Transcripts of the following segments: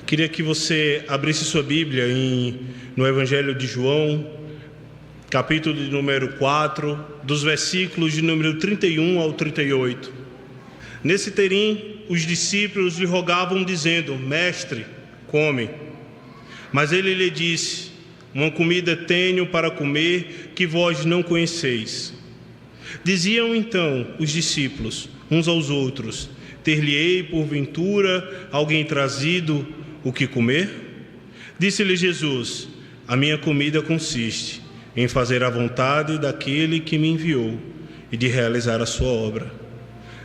Queria que você abrisse sua Bíblia no Evangelho de João, capítulo de número 4, dos versículos de número 31 ao 38. Nesse terim, os discípulos lhe rogavam, dizendo: Mestre, come. Mas ele lhe disse: Uma comida tenho para comer que vós não conheceis. Diziam então os discípulos uns aos outros: Ter-lhe-ei porventura alguém trazido o que comer? Disse-lhe Jesus: A minha comida consiste em fazer a vontade daquele que me enviou e de realizar a sua obra.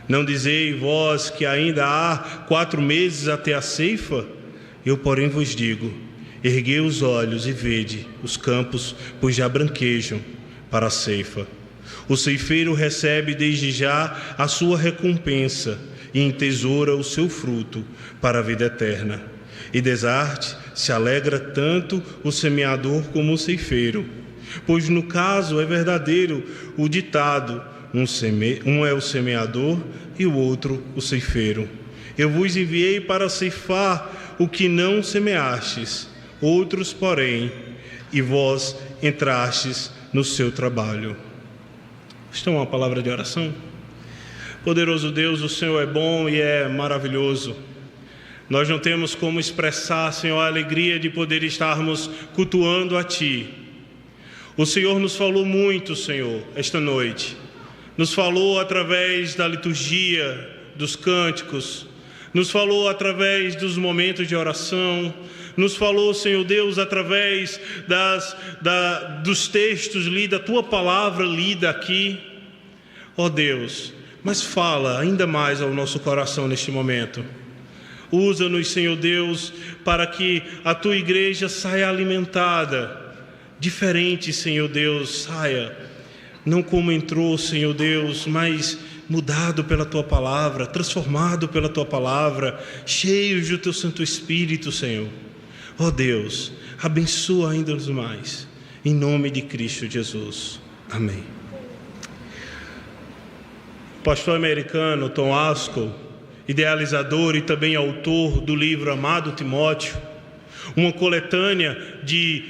Não dizei vós que ainda há 4 meses até a ceifa? Eu, porém, vos digo: erguei os olhos e vede os campos, pois já branquejam para a ceifa. O ceifeiro recebe desde já a sua recompensa e entesoura o seu fruto para a vida eterna. E desarte se alegra tanto o semeador como o ceifeiro, pois no caso é verdadeiro o ditado: um é o semeador e o outro o ceifeiro. Eu vos enviei para ceifar o que não semeastes, outros, porém, e vós entrastes no seu trabalho. Isto é uma palavra de oração. Poderoso Deus, o Senhor é bom e é maravilhoso. Nós não temos como expressar, Senhor, a alegria de poder estarmos cultuando a Ti. O Senhor nos falou muito, Senhor, esta noite. Nos falou através da liturgia, dos cânticos, nos falou através dos momentos de oração, nos falou, Senhor Deus, através dos textos lidos, da Tua palavra lida aqui. Ó Deus, mas fala ainda mais ao nosso coração neste momento. Usa-nos, Senhor Deus, para que a Tua igreja saia alimentada, diferente, Senhor Deus, saia, não como entrou, Senhor Deus, mas mudado pela Tua palavra, transformado pela Tua palavra, cheios do Teu Santo Espírito, Senhor. Ó Deus, abençoa ainda os mais, em nome de Cristo Jesus. Amém. O pastor americano Tom Askell, idealizador e também autor do livro Amado Timóteo, uma coletânea de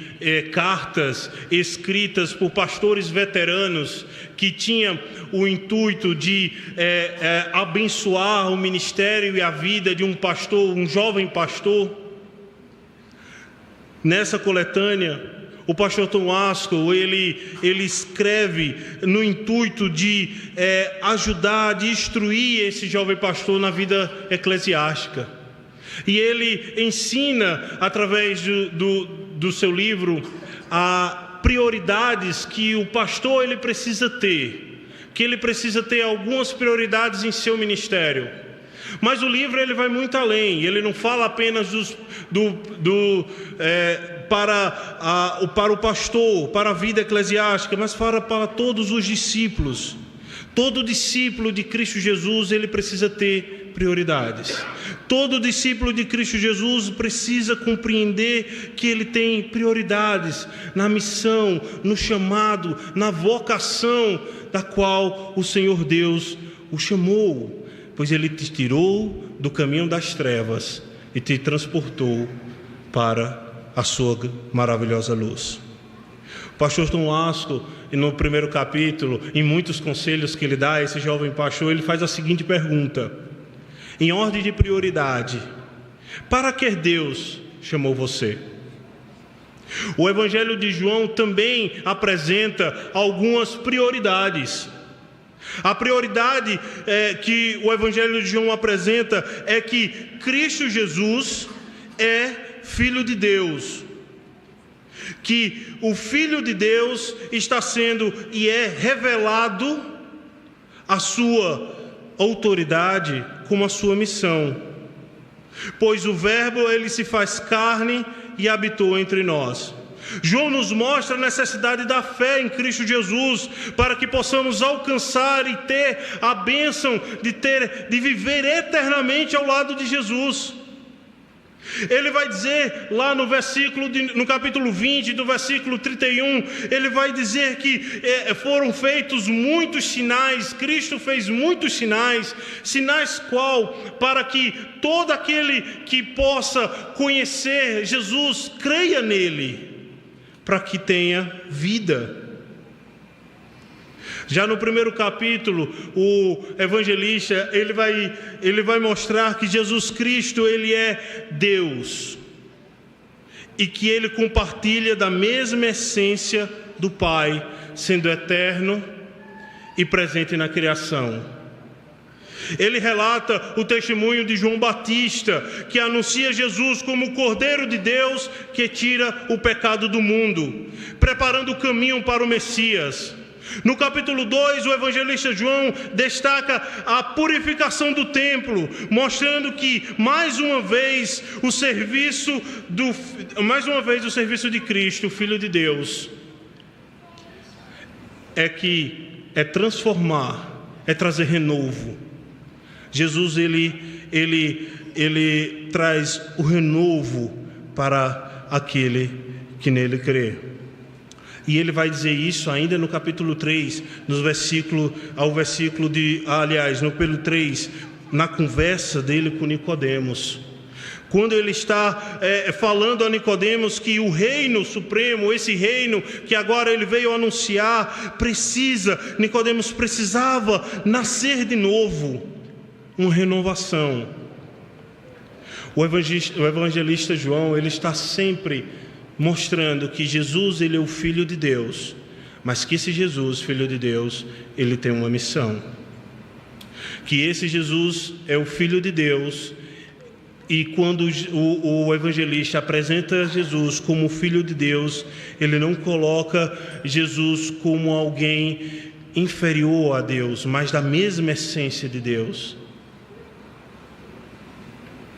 cartas escritas por pastores veteranos que tinha o intuito de abençoar o ministério e a vida de um pastor, um jovem pastor. Nessa coletânea, o pastor Tom Askell, ele escreve no intuito de ajudar, de instruir esse jovem pastor na vida eclesiástica. E ele ensina, através do seu livro, a prioridades que o pastor ele precisa ter. Que ele precisa ter algumas prioridades em seu ministério. Mas o livro ele vai muito além. Ele não fala apenas para o pastor, para a vida eclesiástica, mas fala para todos os discípulos. Todo discípulo de Cristo Jesus, ele precisa ter prioridades. Todo discípulo de Cristo Jesus precisa compreender que ele tem prioridades na missão, no chamado, na vocação da qual o Senhor Deus o chamou, pois ele te tirou do caminho das trevas e te transportou para a sua maravilhosa luz. O pastor Tom Askell, no primeiro capítulo, em muitos conselhos que ele dá a esse jovem pastor, ele faz a seguinte pergunta: em ordem de prioridade, para que Deus chamou você? O Evangelho de João também apresenta algumas prioridades. A prioridade que o Evangelho de João apresenta é que Cristo Jesus é Filho de Deus, que o Filho de Deus está sendo e é revelado a sua autoridade como a sua missão, pois o Verbo ele se faz carne e habitou entre nós. João nos mostra a necessidade da fé em Cristo Jesus para que possamos alcançar e ter a bênção de viver eternamente ao lado de Jesus. Ele vai dizer lá no capítulo 20, do versículo 31, ele vai dizer que foram feitos muitos sinais, Cristo fez muitos sinais qual? Para que todo aquele que possa conhecer Jesus, creia nele, para que tenha vida. Já no primeiro capítulo, o evangelista ele vai mostrar que Jesus Cristo ele é Deus e que ele compartilha da mesma essência do Pai, sendo eterno e presente na criação. Ele relata o testemunho de João Batista, que anuncia Jesus como o Cordeiro de Deus que tira o pecado do mundo, preparando o caminho para o Messias. No capítulo 2, o evangelista João destaca a purificação do templo, mostrando que mais uma vez o serviço de Cristo, o Filho de Deus, é transformar, é trazer renovo. Jesus ele traz o renovo para aquele que nele crê. E ele vai dizer isso ainda no capítulo 3, no capítulo 3, na conversa dele com Nicodemos. Quando ele está falando a Nicodemos que o reino supremo, esse reino que agora ele veio anunciar, Nicodemos precisava nascer de novo, uma renovação. O evangelista João, ele está sempre mostrando que Jesus ele é o Filho de Deus, mas que esse Jesus, Filho de Deus, ele tem uma missão. Que esse Jesus é o Filho de Deus, e quando o evangelista apresenta Jesus como Filho de Deus, ele não coloca Jesus como alguém inferior a Deus, mas da mesma essência de Deus.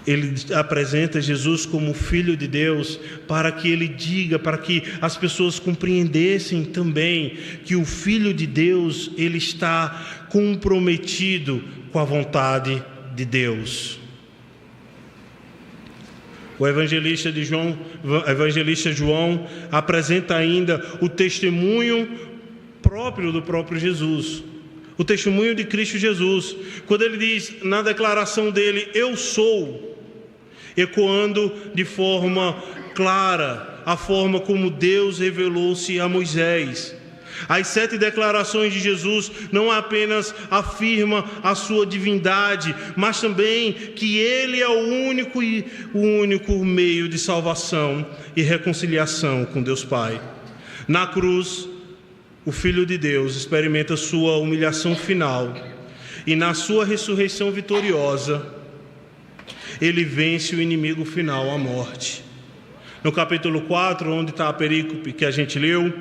Ele apresenta Jesus como Filho de Deus para que ele diga, para que as pessoas compreendessem também que o Filho de Deus, ele está comprometido com a vontade de Deus. O evangelista João apresenta ainda o testemunho do próprio Jesus. O testemunho de Cristo Jesus. Quando ele diz na declaração dele, eu sou, ecoando de forma clara a forma como Deus revelou-se a Moisés. As 7 declarações de Jesus não apenas afirmam a sua divindade, mas também que Ele é o único meio de salvação e reconciliação com Deus Pai. Na cruz, o Filho de Deus experimenta sua humilhação final e na sua ressurreição vitoriosa, ele vence o inimigo final, a morte. No capítulo 4, onde está a perícope que a gente leu,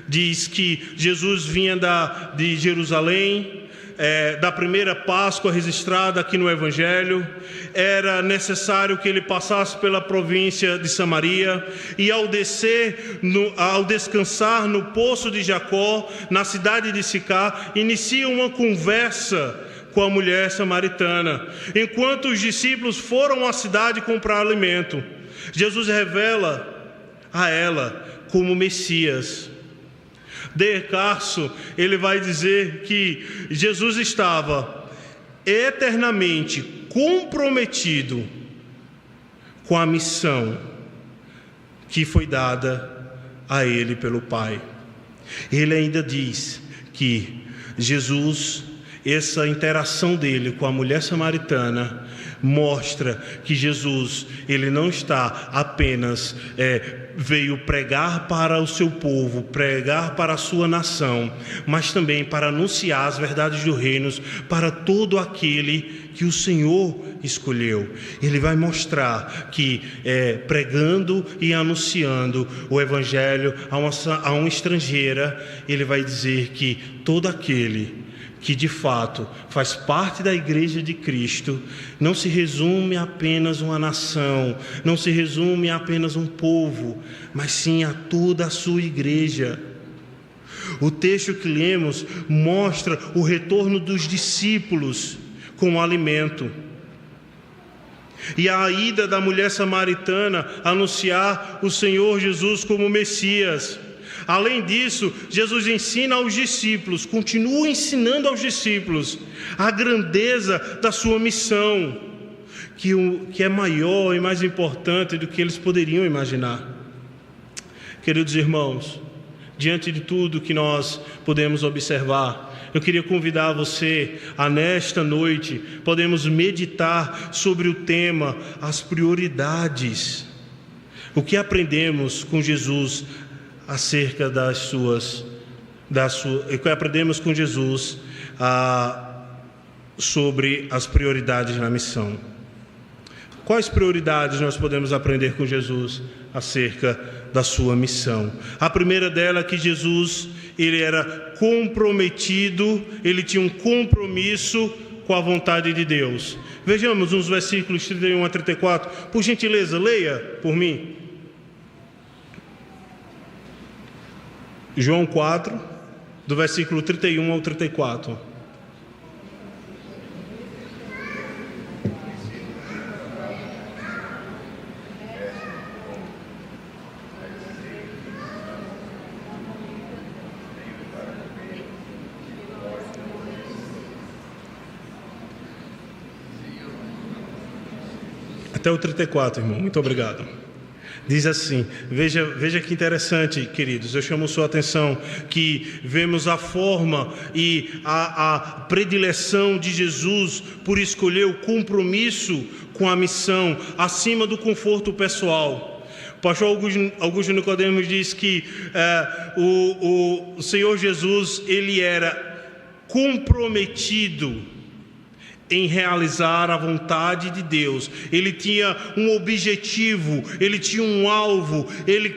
diz que Jesus vinha de Jerusalém, da primeira Páscoa registrada aqui no Evangelho. Era necessário que ele passasse pela província de Samaria, e ao descansar no poço de Jacó, na cidade de Sicar, inicia uma conversa com a mulher samaritana. Enquanto os discípulos foram à cidade comprar alimento, Jesus revela a ela como Messias. De Carso, ele vai dizer que Jesus estava eternamente comprometido com a missão que foi dada a ele pelo Pai. Ele ainda diz que Jesus, essa interação dele com a mulher samaritana, mostra que Jesus, ele não está apenas veio pregar para o seu povo, pregar para a sua nação, mas também para anunciar as verdades do reino para todo aquele que o Senhor escolheu. Ele vai mostrar que pregando e anunciando o Evangelho a uma estrangeira, ele vai dizer que todo aquele que de fato faz parte da Igreja de Cristo, não se resume a apenas uma nação, não se resume a apenas um povo, mas sim a toda a sua igreja. O texto que lemos mostra o retorno dos discípulos com o alimento. e a ida da mulher samaritana anunciar o Senhor Jesus como Messias. Além disso, Jesus ensina aos discípulos, continua ensinando aos discípulos a grandeza da sua missão, que é maior e mais importante do que eles poderiam imaginar. Queridos irmãos, diante de tudo que nós podemos observar, eu queria convidar você a, nesta noite, podemos meditar sobre o tema, as prioridades. O que aprendemos com Jesus acerca o que aprendemos com Jesus sobre as prioridades na missão. Quais prioridades nós podemos aprender com Jesus acerca da sua missão? A primeira dela é que Jesus, ele era comprometido, ele tinha um compromisso com a vontade de Deus. Vejamos os versículos 31 a 34. Por gentileza, leia por mim. João 4, do versículo 31 ao 34. Até o 34, irmão. Muito obrigado. Diz assim, veja que interessante, queridos. Eu chamo sua atenção que vemos a forma e a predileção de Jesus por escolher o compromisso com a missão acima do conforto pessoal. O pastor Augusto Nicodemos diz que o Senhor Jesus, ele era comprometido em realizar a vontade de Deus. Ele tinha um objetivo, ele tinha um alvo, ele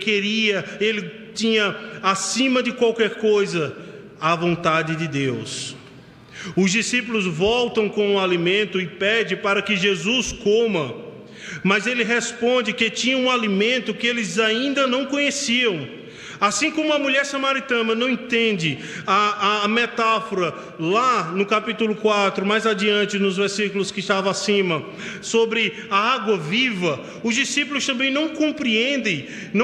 tinha acima de qualquer coisa a vontade de Deus. Os discípulos voltam com o alimento e pedem para que Jesus coma, mas ele responde que tinha um alimento que eles ainda não conheciam. Assim como a mulher samaritana não entende a metáfora lá no capítulo 4, mais adiante nos versículos que estavam acima, sobre a água viva, os discípulos também não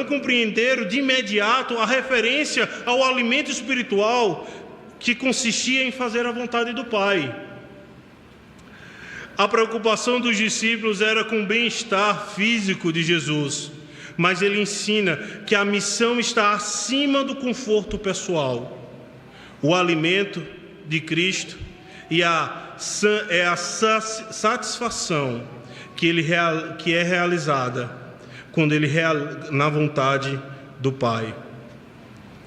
compreenderam de imediato a referência ao alimento espiritual que consistia em fazer a vontade do Pai. A preocupação dos discípulos era com o bem-estar físico de Jesus, mas ele ensina que a missão está acima do conforto pessoal. O alimento de Cristo é a satisfação que é realizada quando ele na vontade do Pai.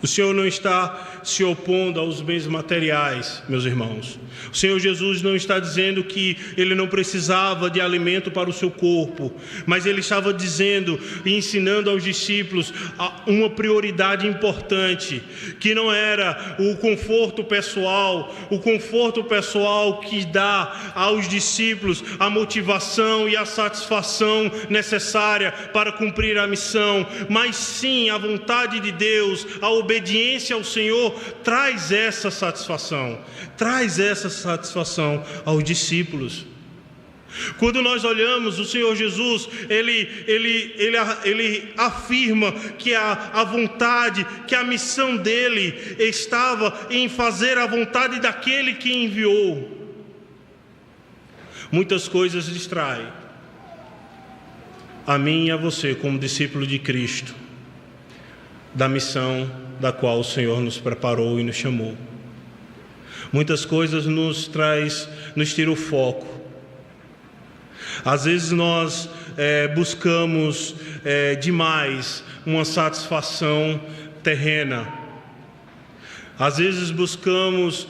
O Senhor não está se opondo aos bens materiais, meus irmãos. O Senhor Jesus não está dizendo que ele não precisava de alimento para o seu corpo, mas ele estava dizendo e ensinando aos discípulos uma prioridade importante, que não era o conforto pessoal que dá aos discípulos a motivação e a satisfação necessária para cumprir a missão, mas sim a vontade de Deus, a obediência ao Senhor traz essa satisfação aos discípulos. Quando nós olhamos o Senhor Jesus, ele afirma que a vontade, que a missão dele estava em fazer a vontade daquele que enviou. Muitas coisas distraem a mim e a você como discípulo de Cristo da missão da qual o Senhor nos preparou e nos chamou. Muitas coisas nos tira o foco. Às vezes nós buscamos demais uma satisfação terrena. Às vezes buscamos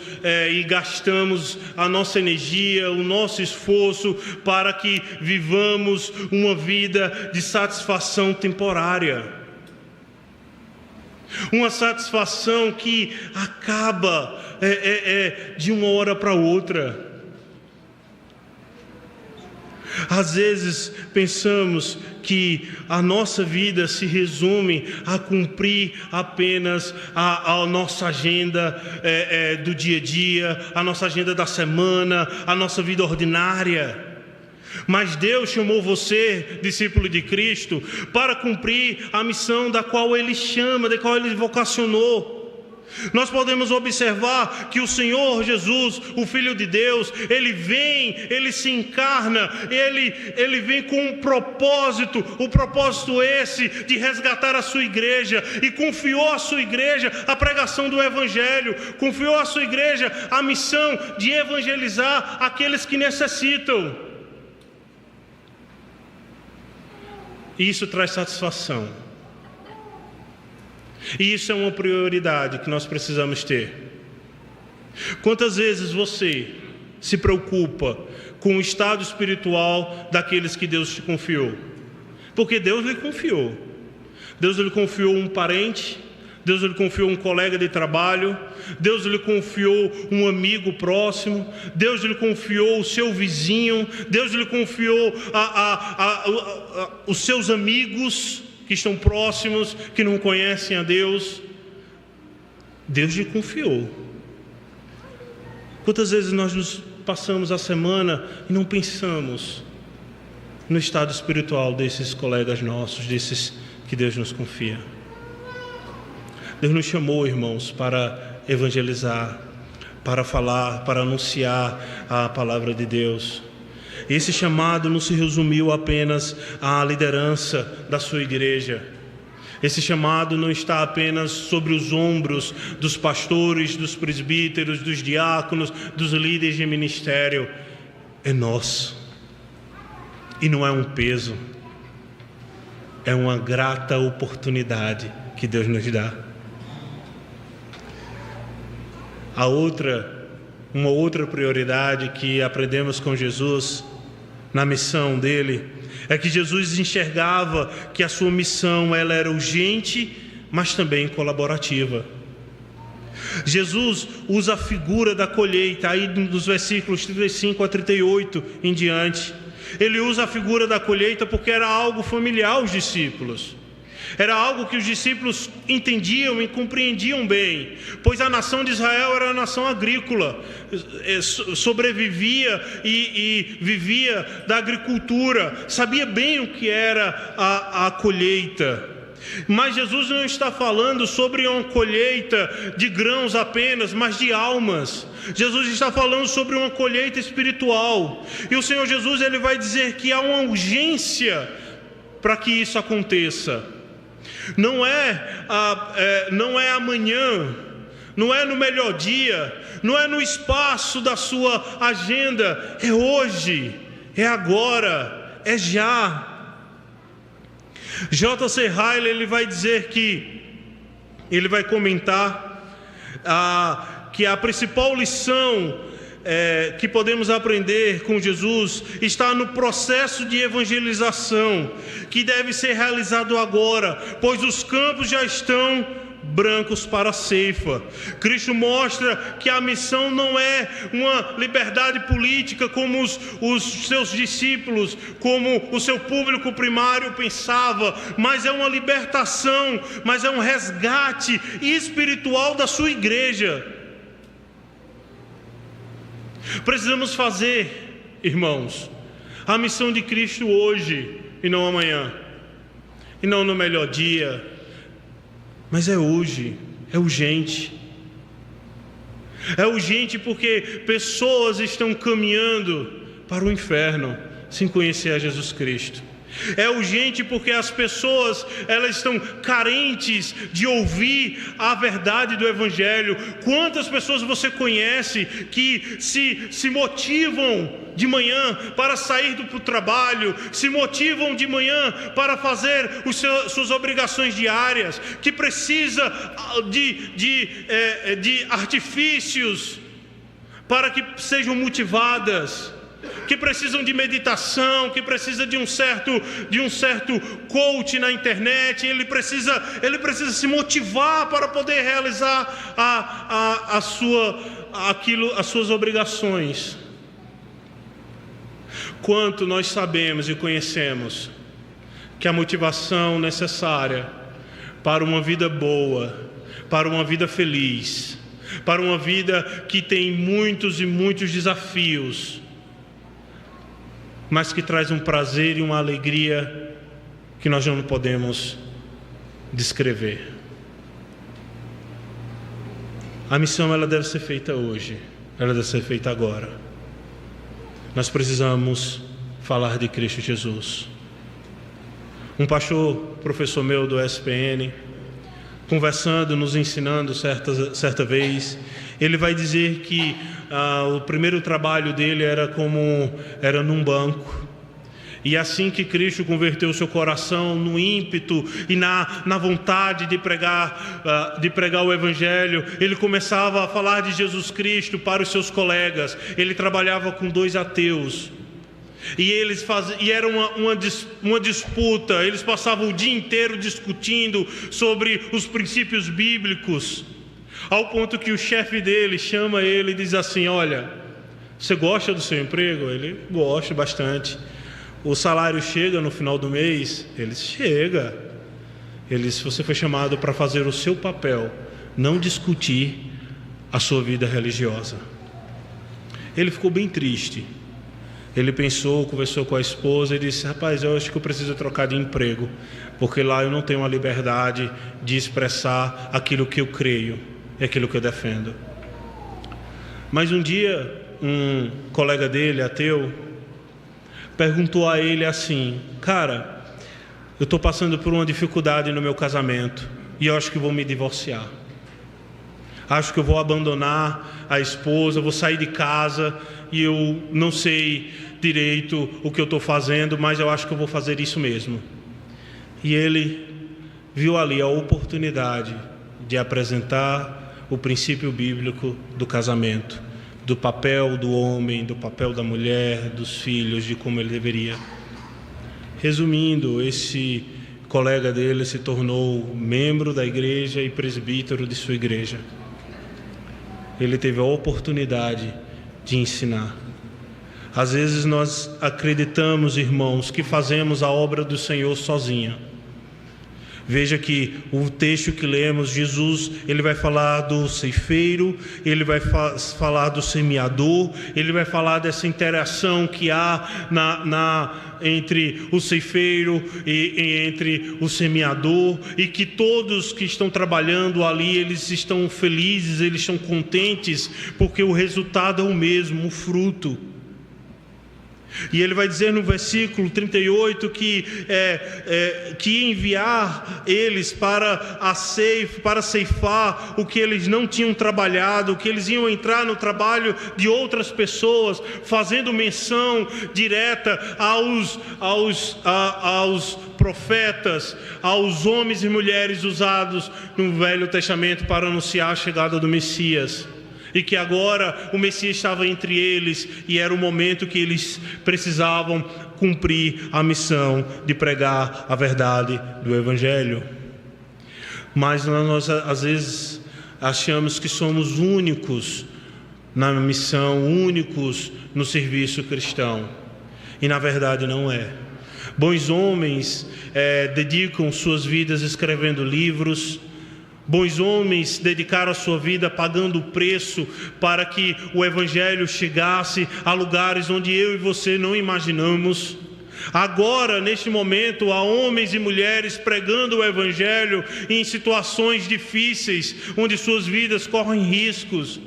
e gastamos a nossa energia, o nosso esforço para que vivamos uma vida de satisfação temporária. Uma satisfação que acaba de uma hora para outra. Às vezes pensamos que a nossa vida se resume a cumprir apenas a nossa agenda do dia a dia, a nossa agenda da semana, a nossa vida ordinária. Mas Deus chamou você, discípulo de Cristo, para cumprir a missão da qual Ele chama, da qual Ele vocacionou. Nós podemos observar que o Senhor Jesus, o Filho de Deus, Ele vem, Ele se encarna, Ele vem com um propósito, o propósito esse de resgatar a sua igreja, e confiou à sua igreja a pregação do Evangelho, confiou à sua igreja a missão de evangelizar aqueles que necessitam. E isso traz satisfação. E isso é uma prioridade que nós precisamos ter. Quantas vezes você se preocupa com o estado espiritual daqueles que Deus te confiou? Porque Deus lhe confiou. Deus lhe confiou um parente, Deus lhe confiou um colega de trabalho, Deus lhe confiou um amigo próximo, Deus lhe confiou o seu vizinho, Deus lhe confiou os seus amigos que estão próximos, que não conhecem a Deus. Deus lhe confiou. Quantas vezes nós nos passamos a semana e não pensamos no estado espiritual desses colegas nossos, desses que Deus nos confia? Deus nos chamou, irmãos, para evangelizar, para falar, para anunciar a palavra de Deus. Esse chamado não se resumiu apenas à liderança da sua igreja. Esse chamado não está apenas sobre os ombros dos pastores, dos presbíteros, dos diáconos, dos líderes de ministério. É nosso. E não é um peso. É uma grata oportunidade que Deus nos dá. Uma outra prioridade que aprendemos com Jesus na missão dele é que Jesus enxergava que a sua missão ela era urgente, mas também colaborativa. Jesus usa a figura da colheita, aí dos versículos 35 a 38 em diante. Ele usa a figura da colheita porque era algo familiar aos discípulos. Era algo que os discípulos entendiam e compreendiam bem, pois a nação de Israel era uma nação agrícola, sobrevivia e vivia da agricultura, sabia bem o que era a colheita. Mas Jesus não está falando sobre uma colheita de grãos apenas, mas de almas. Jesus está falando sobre uma colheita espiritual. E o Senhor Jesus ele vai dizer que há uma urgência para que isso aconteça. Não é amanhã, não é no melhor dia, não é no espaço da sua agenda, é hoje, é agora, é já. J.C. Ryle ele vai dizer que, ele vai comentar que a principal lição que podemos aprender com Jesus está no processo de evangelização que deve ser realizado agora, pois os campos já estão brancos para a ceifa. Cristo mostra que a missão não é uma liberdade política como os seus discípulos, como o seu público primário pensava, mas é uma libertação, mas é um resgate espiritual da sua igreja. Precisamos fazer, irmãos, a missão de Cristo hoje e não amanhã, e não no melhor dia, mas é hoje, é urgente. É urgente porque pessoas estão caminhando para o inferno sem conhecer a Jesus Cristo. É urgente porque as pessoas elas estão carentes de ouvir a verdade do Evangelho. Quantas pessoas você conhece que se motivam de manhã para sair do trabalho, se motivam de manhã para fazer suas obrigações diárias, que precisa de artifícios para que sejam motivadas, que precisam de meditação, que precisa de um certo coach na internet. Ele precisa se motivar para poder realizar as suas obrigações. Quanto nós sabemos e conhecemos que a motivação necessária para uma vida boa, para uma vida feliz, para uma vida que tem muitos e muitos desafios, mas que traz um prazer e uma alegria que nós não podemos descrever. A missão, ela deve ser feita hoje, ela deve ser feita agora. Nós precisamos falar de Cristo Jesus. Um pastor, professor meu do SPN, conversando, nos ensinando certa vez, ele vai dizer que o primeiro trabalho dele era num banco. E assim que Cristo converteu o seu coração no ímpeto e na vontade de pregar o Evangelho, ele começava a falar de Jesus Cristo para os seus colegas. Ele trabalhava com 2 ateus. E era uma disputa. Eles passavam o dia inteiro discutindo sobre os princípios bíblicos, ao ponto que o chefe dele chama ele e diz assim: olha, você gosta do seu emprego? Ele gosta bastante. O salário chega no final do mês? Ele chega. Ele diz: você foi chamado para fazer o seu papel, não discutir a sua vida religiosa. Ele ficou bem triste. Ele pensou, conversou com a esposa e disse: rapaz, eu acho que eu preciso trocar de emprego, porque lá eu não tenho a liberdade de expressar aquilo que eu creio e aquilo que eu defendo. Mas um dia, um colega dele, ateu, perguntou a ele assim: cara, eu estou passando por uma dificuldade no meu casamento e eu acho que vou me divorciar. Acho que eu vou abandonar a esposa, vou sair de casa e eu não sei direito o que eu estou fazendo, mas eu acho que eu vou fazer isso mesmo. E ele viu ali a oportunidade de apresentar o princípio bíblico do casamento, do papel do homem, do papel da mulher, dos filhos, de como ele deveria. Resumindo, esse colega dele se tornou membro da igreja e presbítero de sua igreja. Ele teve a oportunidade de ensinar. Às vezes nós acreditamos, irmãos, que fazemos a obra do Senhor sozinha. Veja que o texto que lemos, Jesus, ele vai falar do ceifeiro, ele vai falar do semeador, ele vai falar dessa interação que há entre o ceifeiro e entre o semeador, e que todos que estão trabalhando ali, eles estão felizes, eles estão contentes, porque o resultado é o mesmo, o fruto. E ele vai dizer no versículo 38 que enviar eles para ceifar o que eles não tinham trabalhado, que eles iam entrar no trabalho de outras pessoas, fazendo menção direta aos profetas, aos homens e mulheres usados no Velho Testamento para anunciar a chegada do Messias. E que agora o Messias estava entre eles e era o momento que eles precisavam cumprir a missão de pregar a verdade do Evangelho. Mas nós às vezes achamos que somos únicos na missão, únicos no serviço cristão. E na verdade não é. Bons homens dedicam suas vidas escrevendo livros. Bons homens dedicaram a sua vida pagando o preço para que o Evangelho chegasse a lugares onde eu e você não imaginamos. Agora, neste momento, há homens e mulheres pregando o Evangelho em situações difíceis, onde suas vidas correm riscos.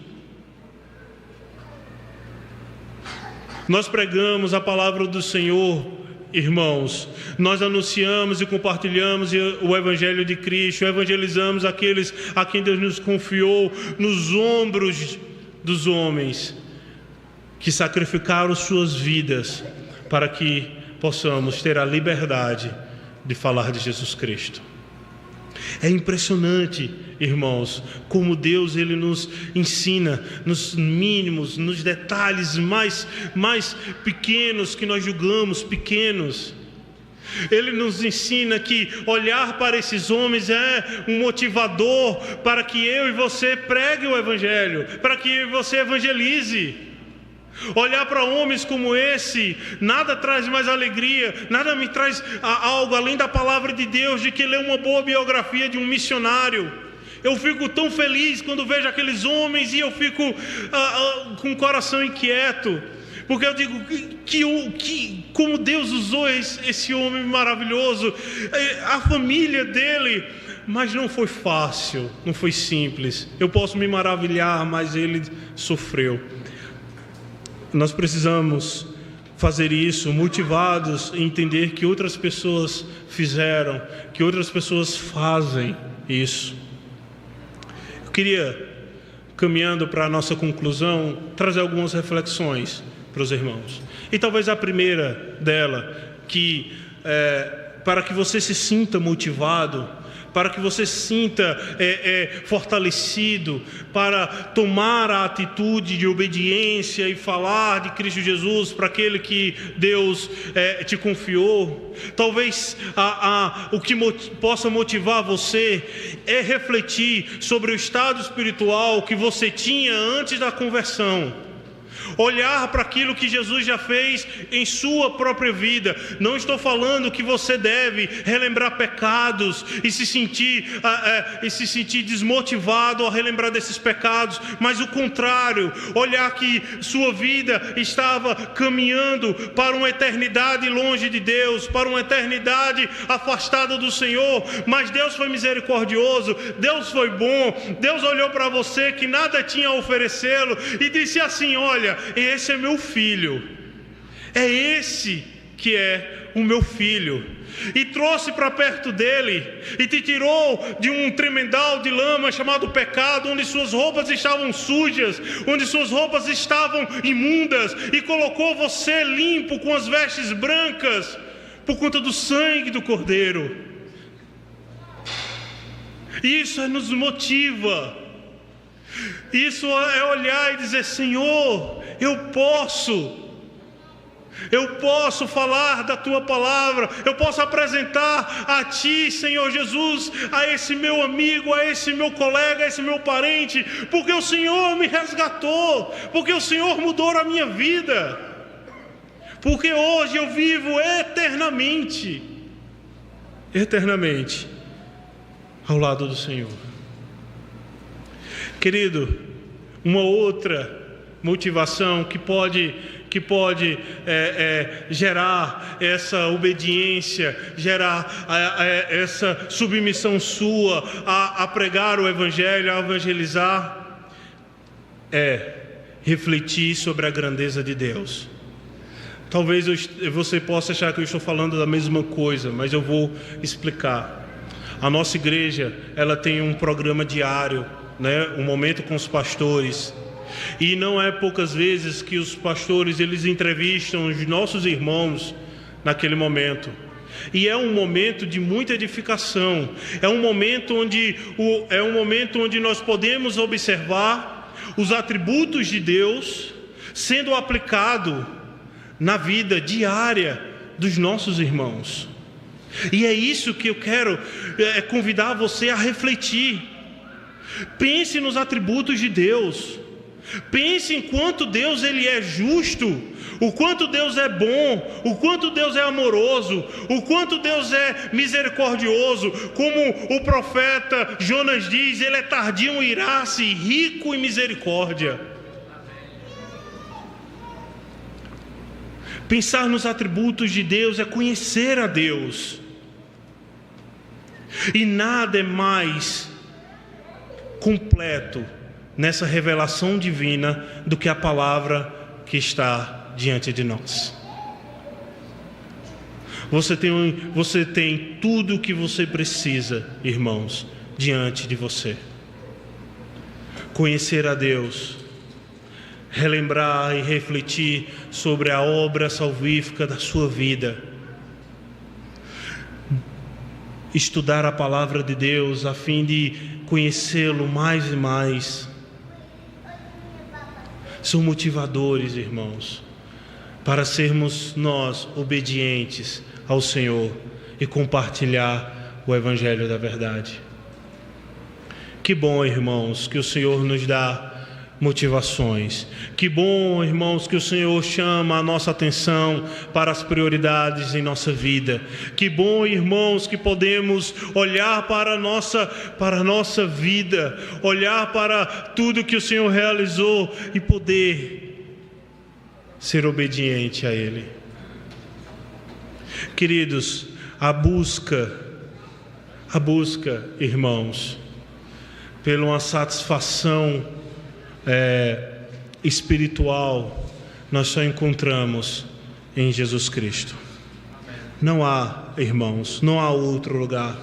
Nós pregamos a palavra do Senhor, irmãos, nós anunciamos e compartilhamos o Evangelho de Cristo, evangelizamos aqueles a quem Deus nos confiou nos ombros dos homens que sacrificaram suas vidas para que possamos ter a liberdade de falar de Jesus Cristo. É impressionante, irmãos, como Deus ele nos ensina nos mínimos, nos detalhes mais pequenos que nós julgamos pequenos. Ele nos ensina que olhar para esses homens é um motivador para que eu e você pregue o Evangelho, para que eu e você evangelize. Olhar para homens como esse, nada traz mais alegria, nada me traz algo além da palavra de Deus, de que ler uma boa biografia de um missionário. Eu fico tão feliz quando vejo aqueles homens e eu fico com o coração inquieto, Porque eu digo como Deus usou esse homem maravilhoso, a família dele, mas não foi fácil, não foi simples. Eu posso me maravilhar, mas ele sofreu. Nós precisamos fazer isso motivados em entender que outras pessoas fizeram, que outras pessoas fazem isso. Eu queria, caminhando para a nossa conclusão, trazer algumas reflexões para os irmãos. E talvez a primeira dela, para que você se sinta motivado, para que você se sinta fortalecido, para tomar a atitude de obediência e falar de Cristo Jesus para aquele que Deus te confiou. Talvez o que possa motivar você é refletir sobre o estado espiritual que você tinha antes da conversão. Olhar para aquilo que Jesus já fez em sua própria vida. Não estou falando que você deve relembrar pecados e se sentir desmotivado ao relembrar desses pecados, mas o contrário, olhar que sua vida estava caminhando para uma eternidade longe de Deus, para uma eternidade afastada do Senhor, mas Deus foi misericordioso, Deus foi bom, Deus olhou para você que nada tinha a oferecê-lo e disse assim: olha, esse é meu filho, é esse que é o meu filho, e trouxe para perto dele, e te tirou de um tremendal de lama chamado pecado, onde suas roupas estavam sujas, onde suas roupas estavam imundas, e colocou você limpo com as vestes brancas, por conta do sangue do Cordeiro. Isso nos motiva. Isso é olhar e dizer: Senhor, eu posso falar da Tua palavra, eu posso apresentar a Ti, Senhor Jesus, a esse meu amigo, a esse meu colega, a esse meu parente, porque o Senhor me resgatou, porque o Senhor mudou a minha vida, porque hoje eu vivo eternamente ao lado do Senhor. Querido, uma outra motivação que pode gerar essa obediência, gerar essa submissão sua a pregar o Evangelho, a evangelizar, é refletir sobre a grandeza de Deus. Talvez você possa achar que eu estou falando da mesma coisa, mas eu vou explicar. A nossa igreja, ela tem um programa diário, um momento com os pastores, e não é poucas vezes que os pastores eles entrevistam os nossos irmãos naquele momento, e é um momento de muita edificação, é um momento onde nós podemos observar os atributos de Deus sendo aplicado na vida diária dos nossos irmãos. E é isso que eu quero convidar você a refletir. Pense nos atributos de Deus. Pense em quanto Deus ele é justo, o quanto Deus é bom, o quanto Deus é amoroso, o quanto Deus é misericordioso. Como o profeta Jonas diz, ele é tardio em irar-se, rico em misericórdia. Pensar nos atributos de Deus é conhecer a Deus. E nada é mais completo nessa revelação divina do que a palavra que está diante de nós. Você tem tudo o que você precisa, irmãos, diante de você. Conhecer a Deus, relembrar e refletir sobre a obra salvífica da sua vida, estudar a palavra de Deus a fim de conhecê-lo mais e mais, são motivadores, irmãos, para sermos nós obedientes ao Senhor e compartilhar o Evangelho da verdade. Que bom, irmãos, que o Senhor nos dá motivações. Que bom, irmãos, que o Senhor chama a nossa atenção para as prioridades em nossa vida. Que bom, irmãos, que podemos olhar para a nossa vida, olhar para tudo que o Senhor realizou e poder ser obediente a Ele. Queridos, a busca, irmãos, por uma satisfação espiritual, nós só encontramos em Jesus Cristo. Não há, irmãos, não há outro lugar.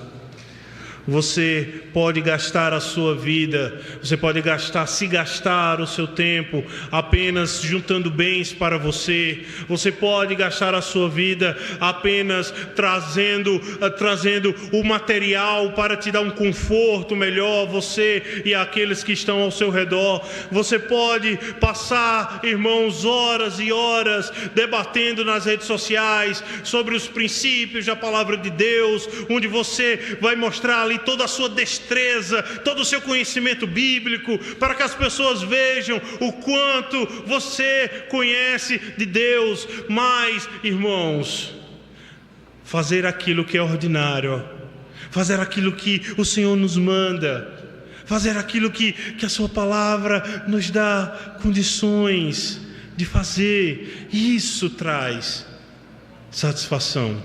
Você pode gastar a sua vida, você pode se gastar o seu tempo apenas juntando bens para você. Você pode gastar a sua vida apenas trazendo o material para te dar um conforto melhor, você e aqueles que estão ao seu redor. Você pode passar, irmãos, horas e horas debatendo nas redes sociais sobre os princípios da palavra de Deus, onde você vai mostrar ali toda a sua destreza, todo o seu conhecimento bíblico, para que as pessoas vejam o quanto você conhece de Deus. Mas, irmãos, fazer aquilo que é ordinário, fazer aquilo que o Senhor nos manda, fazer aquilo que a sua palavra nos dá condições de fazer, isso traz satisfação,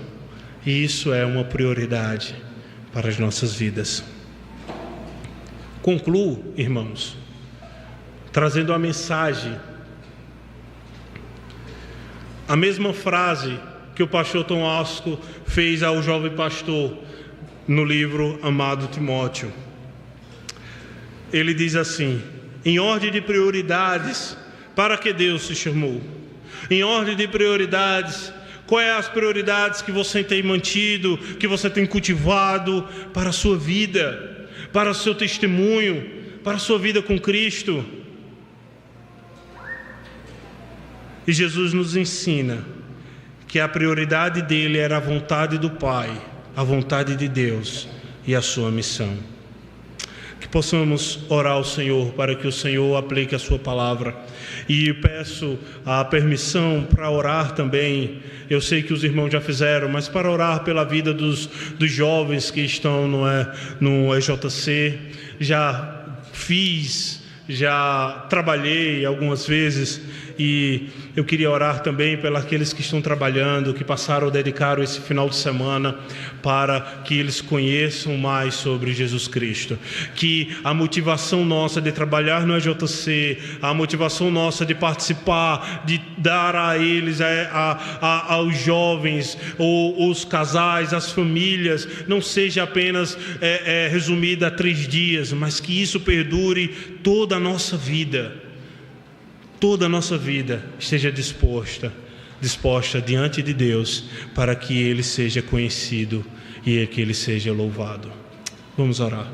e isso é uma prioridade para as nossas vidas. Concluo, irmãos, trazendo a mensagem, a mesma frase que o pastor Tom Asco fez ao jovem pastor no livro Amado Timóteo. Ele diz assim: em ordem de prioridades, para que Deus se chamou? Em ordem de prioridades, quais as prioridades que você tem mantido, que você tem cultivado para a sua vida, para o seu testemunho, para a sua vida com Cristo? E Jesus nos ensina que a prioridade dele era a vontade do Pai, a vontade de Deus e a sua missão. Que possamos orar ao Senhor para que o Senhor aplique a sua palavra. E peço a permissão para orar também. Eu sei que os irmãos já fizeram, mas para orar pela vida dos jovens que estão no EJC. Já fiz, já trabalhei algumas vezes, e eu queria orar também pelos aqueles que estão trabalhando, que dedicaram esse final de semana para que eles conheçam mais sobre Jesus Cristo. Que a motivação nossa de trabalhar no EJC, a motivação nossa de participar, de dar a eles, aos jovens, ou os casais, as famílias, não seja apenas resumida a 3 dias, mas que isso perdure toda a nossa vida. Toda a nossa vida esteja disposta diante de Deus, para que Ele seja conhecido e que Ele seja louvado. Vamos orar.